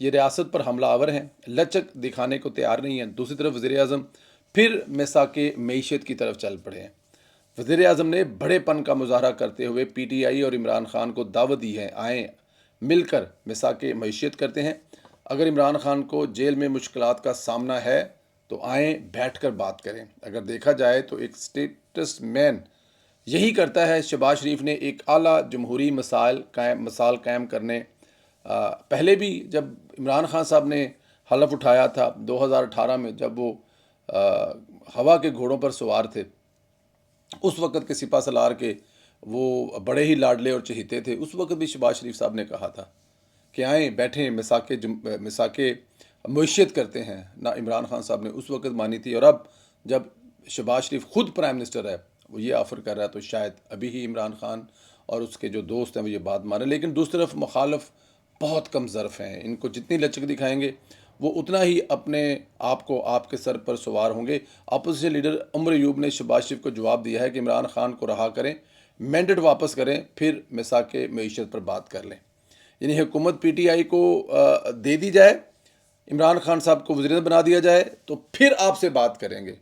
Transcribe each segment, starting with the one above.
یہ ریاست پر حملہ آور ہیں، لچک دکھانے کو تیار نہیں ہیں۔ دوسری طرف وزیر اعظم پھر مساک معیشت کی طرف چل پڑے ہیں۔ وزیر اعظم نے بڑے پن کا مظاہرہ کرتے ہوئے پی ٹی آئی اور عمران خان کو دعوت دی ہے، آئیں مل کر مساک معیشت کرتے ہیں۔ اگر عمران خان کو جیل میں مشکلات کا سامنا ہے تو آئیں بیٹھ کر بات کریں۔ اگر دیکھا جائے تو ایک اسٹیٹس مین یہی کرتا ہے۔ شہباز شریف نے ایک اعلیٰ جمہوری مثال قائم کرنے پہلے بھی جب عمران خان صاحب نے حلف اٹھایا تھا 2018 میں، جب وہ ہوا کے گھوڑوں پر سوار تھے، اس وقت کے سپہ سالار کے وہ بڑے ہی لاڈلے اور چہیتے تھے، اس وقت بھی شہباز شریف صاحب نے کہا تھا کہ آئیں بیٹھیں مساک معیشت کرتے ہیں۔ نہ عمران خان صاحب نے اس وقت مانی تھی، اور اب جب شہباز شریف خود پرائم منسٹر ہے، وہ یہ آفر کر رہا ہے، تو شاید ابھی ہی عمران خان اور اس کے جو دوست ہیں وہ یہ بات مانیں۔ لیکن دوسری طرف مخالف بہت کم ظرف ہیں، ان کو جتنی لچک دکھائیں گے وہ اتنا ہی اپنے آپ کو آپ کے سر پر سوار ہوں گے۔ اپوزیشن لیڈر عمر ایوب نے شہباز شریف کو جواب دیا ہے کہ عمران خان کو رہا کریں، مینڈیٹ واپس کریں، پھر مساک معیشت پر بات کر لیں۔ یعنی حکومت پی ٹی آئی کو دے دی جائے، عمران خان صاحب کو وزیر اعظم بنا دیا جائے، تو پھر آپ سے بات کریں گے۔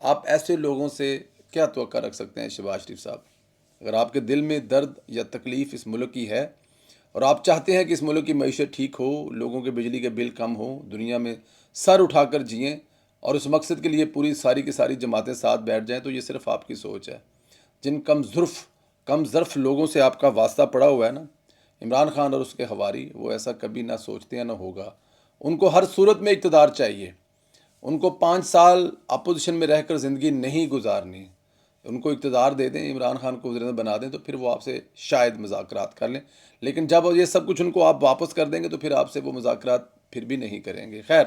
آپ ایسے لوگوں سے کیا توقع رکھ سکتے ہیں شہباز شریف صاحب؟ اگر آپ کے دل میں درد یا تکلیف اس ملک کی ہے اور آپ چاہتے ہیں کہ اس ملک کی معیشت ٹھیک ہو، لوگوں کے بجلی کے بل کم ہو، دنیا میں سر اٹھا کر جئیں، اور اس مقصد کے لیے پوری ساری کی ساری جماعتیں ساتھ بیٹھ جائیں، تو یہ صرف آپ کی سوچ ہے۔ جن کم ظرف لوگوں سے آپ کا واسطہ پڑا ہوا ہے نا، عمران خان اور اس کے حواری، وہ ایسا کبھی نہ سوچتے ہیں نہ ہوگا۔ ان کو ہر صورت میں اقتدار چاہیے، ان کو 5 سال اپوزیشن میں رہ کر زندگی نہیں گزارنی۔ ان کو اقتدار دے دیں، عمران خان کو وزیر اعظم بنا دیں، تو پھر وہ آپ سے شاید مذاکرات کر لیں، لیکن جب یہ سب کچھ ان کو آپ واپس کر دیں گے تو پھر آپ سے وہ مذاکرات پھر بھی نہیں کریں گے۔ خیر،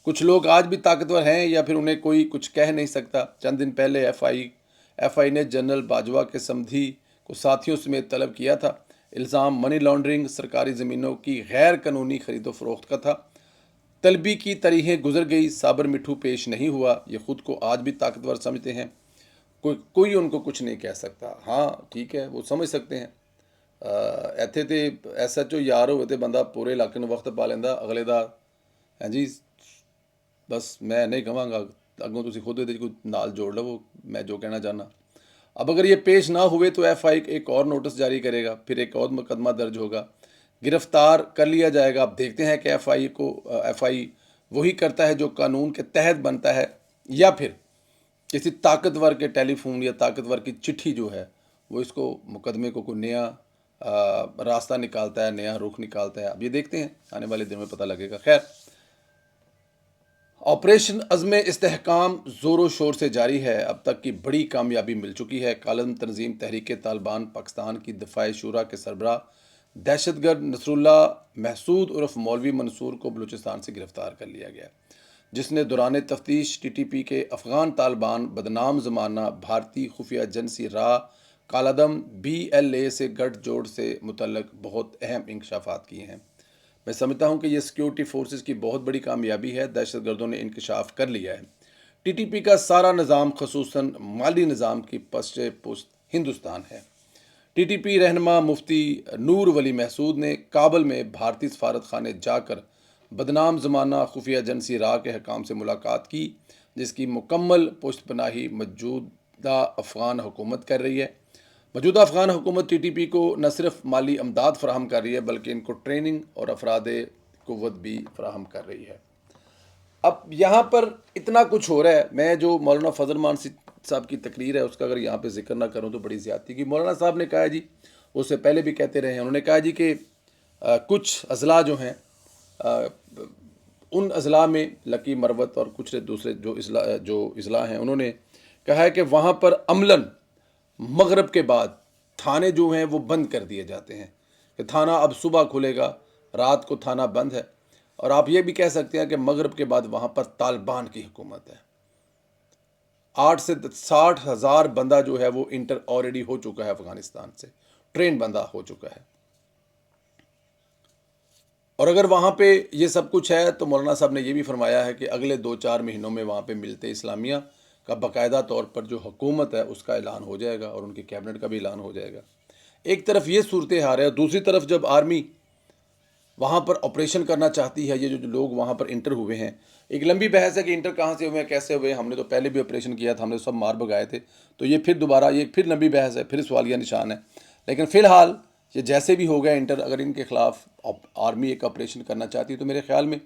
کچھ لوگ آج بھی طاقتور ہیں یا پھر انہیں کوئی کچھ کہہ نہیں سکتا۔ چند دن پہلے ایف آئی نے جنرل باجوہ کے سمدھی کو ساتھیوں سمیت طلب کیا تھا۔ الزام منی لانڈرنگ، سرکاری زمینوں کی غیر قانونی خرید و فروخت کا تھا۔ طلبی کی تاریخیں گزر گئی، صابر مٹھو پیش نہیں ہوا۔ یہ خود کو آج بھی طاقتور سمجھتے ہیں، کوئی ان کو کچھ نہیں کہہ سکتا۔ ہاں ٹھیک ہے، وہ سمجھ سکتے ہیں ایتھے تے ایس ایچ او یار ہوئے تے بندہ پورے علاقے میں وقت پا لینا، اگلے دا ہاں جی بس میں نہیں کہاں گا، اگوں تسی خود کوئی نال جوڑ لو میں جو کہنا چاہنا۔ اب اگر یہ پیش نہ ہوئے تو ایف آئی ایک اور نوٹس جاری کرے گا، پھر ایک اور مقدمہ درج ہوگا، گرفتار کر لیا جائے گا۔ اب دیکھتے ہیں کہ ایف آئی وہی کرتا ہے جو قانون کے تحت بنتا ہے، یا پھر کسی طاقتور کے ٹیلی فون یا طاقتور کی چٹھی جو ہے وہ اس کو مقدمے کو کوئی نیا راستہ نکالتا ہے، نیا رخ نکالتا ہے۔ اب یہ دیکھتے ہیں، آنے والے دن میں پتہ لگے گا۔ خیر، آپریشن عزم استحکام زور و شور سے جاری ہے، اب تک کی بڑی کامیابی مل چکی ہے۔ کالعدم تنظیم تحریک طالبان پاکستان کی دفاع شورا کے سربراہ دہشت گرد نصر اللہ محسود عرف مولوی منصور کو بلوچستان سے گرفتار کر لیا گیا، جس نے دوران تفتیش ٹی ٹی پی کے افغان طالبان بدنام زمانہ بھارتی خفیہ ایجنسی را کالعدم BLA سے گٹھ جوڑ سے متعلق بہت اہم انکشافات کیے ہیں۔ میں سمجھتا ہوں کہ یہ سیکیورٹی فورسز کی بہت بڑی کامیابی ہے، دہشت گردوں نے انکشاف کر لیا ہے۔ ٹی ٹی پی کا سارا نظام خصوصاً مالی نظام کی پشت پشت ہندوستان ہے۔ ٹی ٹی پی رہنما مفتی نور ولی محسود نے کابل میں بھارتی سفارت خانے جا کر بدنام زمانہ خفیہ ایجنسی را کے حکام سے ملاقات کی، جس کی مکمل پشت پناہی موجودہ افغان حکومت کر رہی ہے۔ موجودہ افغان حکومت ٹی ٹی پی کو نہ صرف مالی امداد فراہم کر رہی ہے بلکہ ان کو ٹریننگ اور افراد قوت بھی فراہم کر رہی ہے۔ اب یہاں پر اتنا کچھ ہو رہا ہے، میں جو مولانا فضل الرحمان صاحب کی تقریر ہے اس کا اگر یہاں پہ ذکر نہ کروں تو بڑی زیادتی کی۔ مولانا صاحب نے کہا جی، اس سے پہلے بھی کہتے رہے ہیں، انہوں نے کہا جی کہ کچھ اضلاع جو ہیں ان اضلاع میں لکی مروت اور کچھ دوسرے جو اضلاع ہیں، انہوں نے کہا ہے کہ وہاں پر عملاً مغرب کے بعد تھانے جو ہیں وہ بند کر دیے جاتے ہیں، کہ تھانہ اب صبح کھلے گا، رات کو تھانہ بند ہے۔ اور آپ یہ بھی کہہ سکتے ہیں کہ مغرب کے بعد وہاں پر طالبان کی حکومت ہے۔ 8 سے 60 ہزار بندہ جو ہے وہ انٹر آلریڈی ہو چکا ہے افغانستان سے، ٹرین بندہ ہو چکا ہے۔ اور اگر وہاں پہ یہ سب کچھ ہے تو مولانا صاحب نے یہ بھی فرمایا ہے کہ اگلے 2-4 مہینوں میں وہاں پہ ملتے اسلامیہ کا باقاعدہ طور پر جو حکومت ہے اس کا اعلان ہو جائے گا، اور ان کی کیبنٹ کا بھی اعلان ہو جائے گا۔ ایک طرف یہ صورتحال ہے، دوسری طرف جب آرمی وہاں پر آپریشن کرنا چاہتی ہے. یہ جو لوگ وہاں پر انٹر ہوئے ہیں, ایک لمبی بحث ہے کہ انٹر کہاں سے ہوئے ہیں, کیسے ہوئے. ہم نے تو پہلے بھی آپریشن کیا تھا, ہم نے سب مار بگائے تھے. تو یہ پھر دوبارہ یہ پھر لمبی بحث ہے, پھر سوالیہ نشان ہے. لیکن فی الحال یہ جیسے بھی ہو گیا انٹر, اگر ان کے خلاف آرمی ایک آپریشن کرنا چاہتی ہے تو میرے خیال میں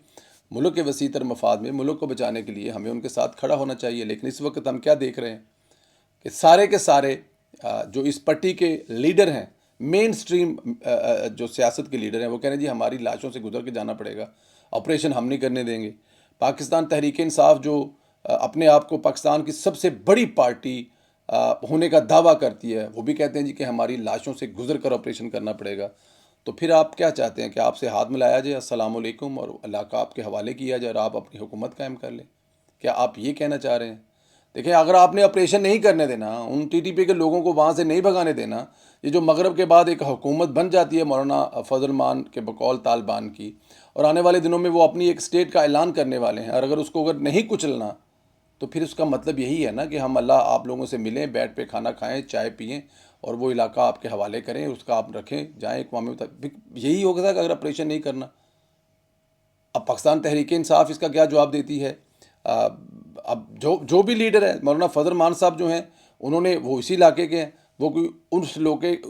ملک کے وسیع تر مفاد میں, ملک کو بچانے کے لیے ہمیں ان کے ساتھ کھڑا ہونا چاہیے. لیکن اس وقت ہم کیا دیکھ رہے ہیں کہ سارے کے سارے جو اس پٹی کے لیڈر ہیں, مین سٹریم جو سیاست کے لیڈر ہیں, وہ کہہ رہے ہیں جی ہماری لاشوں سے گزر کے جانا پڑے گا, آپریشن ہم نہیں کرنے دیں گے. پاکستان تحریک انصاف جو اپنے آپ کو پاکستان کی سب سے بڑی پارٹی ہونے کا دعویٰ کرتی ہے, وہ بھی کہتے ہیں جی کہ ہماری لاشوں سے گزر کر آپریشن کرنا پڑے گا. تو پھر آپ کیا چاہتے ہیں کہ آپ سے ہاتھ ملایا جائے, السلام علیکم, اور علاقہ آپ کے حوالے کیا جائے اور آپ اپنی حکومت قائم کر لیں؟ کیا آپ یہ کہنا چاہ رہے ہیں؟ دیکھیں, اگر آپ نے آپریشن نہیں کرنے دینا, ان ٹی ٹی پی کے لوگوں کو وہاں سے نہیں بھگانے دینا, یہ جو مغرب کے بعد ایک حکومت بن جاتی ہے مولانا فضل مان کے بقول طالبان کی, اور آنے والے دنوں میں وہ اپنی ایک اسٹیٹ کا اعلان کرنے والے ہیں, اور اگر اس کو اگر نہیں کچلنا تو پھر اس کا مطلب یہی ہے نا کہ ہم اللہ آپ لوگوں سے ملیں, بیٹھ پہ کھانا کھائیں, چائے پئیں, اور وہ علاقہ آپ کے حوالے کریں, اس کا آپ رکھیں, جائیں اقوام متحدہ. یہی ہوگا کہ اگر آپریشن نہیں کرنا. اب پاکستان تحریک انصاف اس کا کیا جواب دیتی ہے؟ اب جو بھی لیڈر ہے, مولانا فضل مان صاحب جو ہیں, انہوں نے وہ اسی علاقے کے ہیں, وہ کوئی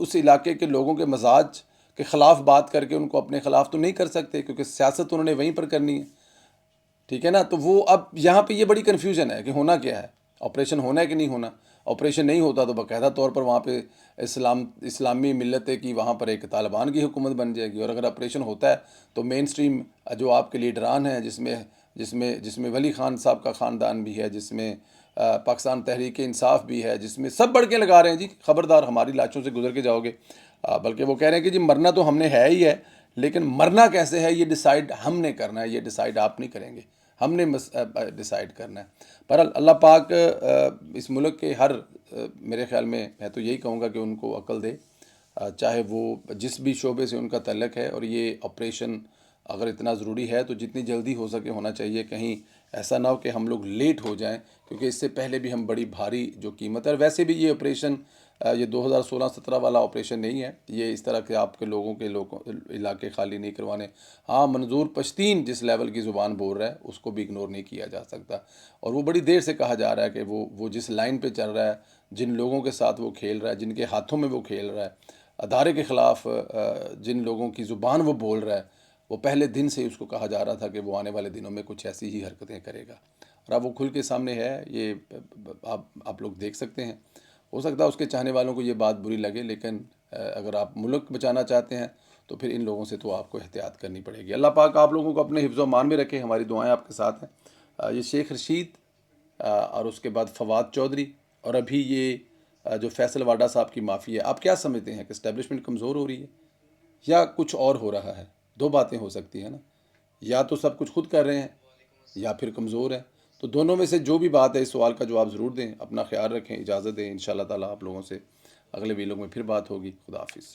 اس علاقے کے لوگوں کے مزاج کے خلاف بات کر کے ان کو اپنے خلاف تو نہیں کر سکتے, کیونکہ سیاست انہوں نے وہیں پر کرنی ہے. ٹھیک ہے نا. تو وہ اب یہاں پہ یہ بڑی کنفیوژن ہے کہ ہونا کیا ہے, آپریشن ہونا ہے کہ نہیں ہونا. آپریشن نہیں ہوتا تو باقاعدہ طور پر وہاں پہ اسلامی ملت کی وہاں پر ایک طالبان کی حکومت بن جائے گی. اور اگر آپریشن ہوتا ہے تو مین سٹریم جو آپ کے لیڈران ہیں, جس میں ولی خان صاحب کا خاندان بھی ہے, جس میں پاکستان تحریک انصاف بھی ہے, جس میں سب بڑکیں لگا رہے ہیں جی خبردار ہماری لاشوں سے گزر کے جاؤ گے. بلکہ وہ کہہ رہے ہیں کہ جی مرنا تو ہم نے ہے ہی ہے, لیکن مرنا کیسے ہے یہ ڈیسائیڈ ہم نے کرنا ہے, یہ ڈیسائیڈ آپ نہیں کریں گے, ہم نے ڈیسائیڈ کرنا ہے. بہرحال اللہ پاک اس ملک کے ہر میرے خیال میں تو یہی کہوں گا کہ ان کو عقل دے, چاہے وہ جس بھی شعبے سے ان کا تعلق ہے. اور یہ آپریشن اگر اتنا ضروری ہے تو جتنی جلدی ہو سکے ہونا چاہیے, کہیں ایسا نہ ہو کہ ہم لوگ لیٹ ہو جائیں, کیونکہ اس سے پہلے بھی ہم بڑی بھاری جو قیمت ہے. ویسے بھی یہ آپریشن یہ 2016-17 والا آپریشن نہیں ہے, یہ اس طرح کے آپ کے لوگوں علاقے خالی نہیں کروانے. ہاں, منظور پشتین جس لیول کی زبان بول رہا ہے اس کو بھی اگنور نہیں کیا جا سکتا, اور وہ بڑی دیر سے کہا جا رہا ہے کہ وہ جس لائن پہ چل رہا ہے, جن لوگوں کے ساتھ وہ کھیل رہا ہے, جن کے ہاتھوں میں وہ کھیل رہا ہے, ادارے کے خلاف جن لوگوں کی زبان وہ بول رہا ہے, وہ پہلے دن سے اس کو کہا جا رہا تھا کہ وہ آنے والے دنوں میں کچھ ایسی ہی حرکتیں کرے گا. اور اب وہ کھل کے سامنے ہے, یہ آپ لوگ دیکھ سکتے ہیں. ہو سکتا ہے اس کے چاہنے والوں کو یہ بات بری لگے, لیکن اگر آپ ملک بچانا چاہتے ہیں تو پھر ان لوگوں سے تو آپ کو احتیاط کرنی پڑے گی. اللہ پاک آپ لوگوں کو اپنے حفظ و امان میں رکھے, ہماری دعائیں آپ کے ساتھ ہیں. یہ شیخ رشید اور اس کے بعد فواد چودھری, اور ابھی یہ جو فیصل واڈا صاحب کی معافی ہے, آپ کیا سمجھتے ہیں کہ اسٹیبلشمنٹ کمزور ہو رہی ہے یا کچھ اور ہو رہا ہے؟ دو باتیں ہو سکتی ہیں نا, یا تو سب کچھ خود کر رہے ہیں یا پھر کمزور ہے. تو دونوں میں سے جو بھی بات ہے اس سوال کا جواب ضرور دیں. اپنا خیال رکھیں, اجازت دیں, انشاءاللہ تعالیٰ آپ لوگوں سے اگلے ویلوگ میں پھر بات ہوگی. خدا حافظ.